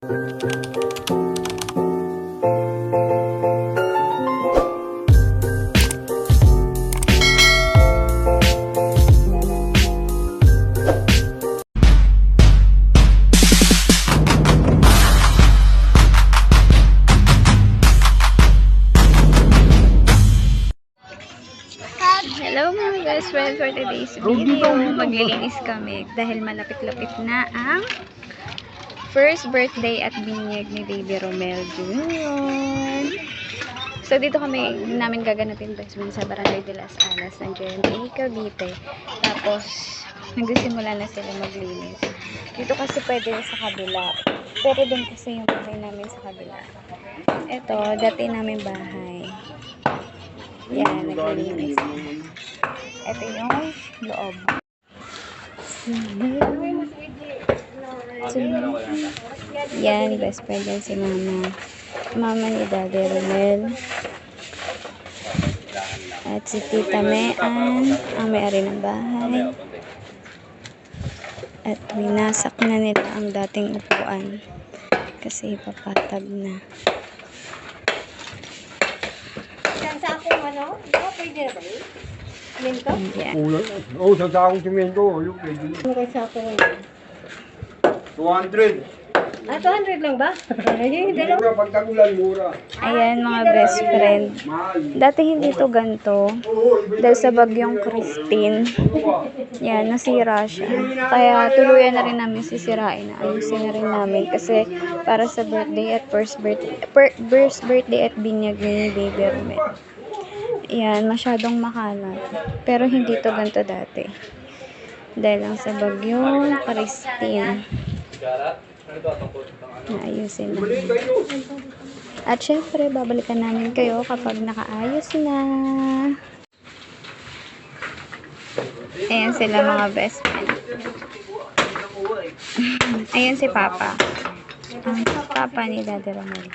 Hello mga best friend, for today's video, maglilinis kami dahil malapit-lapit na ang first birthday at binyag ni Baby Romel Jr. So dito namin gaganapin best friend sa Barangay de las Alas ng GMA Cavite. Tapos nagsisimula na sila maglinis. Dito kasi pwede sa kabila, pero doon kasi yung bahay namin sa kabila. Ito, dati namin bahay. Yan, naglilinis. Ito yung loob. Yan, best friend yan si mama. Mama ni Daddy Romel. At si Tita Mean, ang may-ari ng bahay. At winasak na nila ang dating upuan. Kasi ipapatag na. Sa akong ano? Pwede na ba yun? Minto? Yan. Oo, sa sakong simento. Yung pwede. Ano kayo sa akong ano? 200. 200 lang ba? Ayun, dalawa. Mura, pag tagulan, mura. Ayan mga best friend. Mahal. Dati hindi to ganito. Dahil sa bagyong Christine. Yan, nasira siya. Kaya tuluyan na rin namin sisirain. Ayusin na rin namin. Kasi para sa birthday at first birthday at binyag ni Baby Romel. Yan, masyadong makalat. Pero hindi to ganito dati. Dahil lang sa bagyong Christine. Naayusin na. At syempre, babalikan namin kayo kapag nakaayos na. Ayan sila mga best friend. Ayan si Papa. Ang Papa ni Daddy Romel.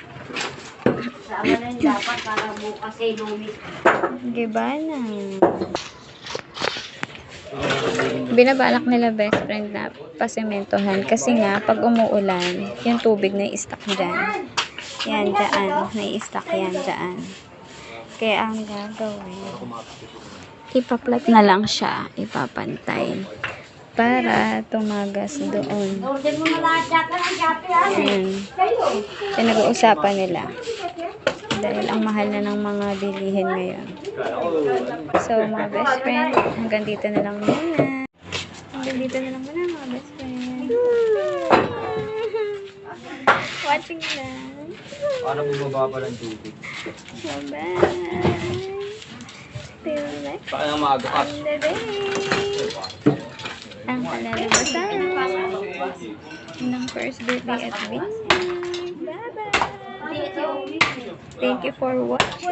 Sama na yung dapat para bukas ay lumis. Giba na. Binabalak nila best friend na pasimentohan kasi nga pag umuulan yung tubig na i-stuck dyan. Yan dyan, na-i-stuck yan dyan. Kaya ang gagawin, ipaplat na lang siya, ipapantay para tumagas doon. Order mo na lahat yata ng Shopee ha? Yan. Pinag-uusapan nila dahil ang mahal na ng mga bilihin ngayon. So mga best friend, hanggang dito na lang muna. Hanggang dito na lang muna mga best friend. Watching lang. Paano bumaba pa ng tubig? Bye-bye. Till next Saka nang maagas. on the day. Ang kalalabasan ng first birthday at binyag. Bye-bye. Thank you for watching.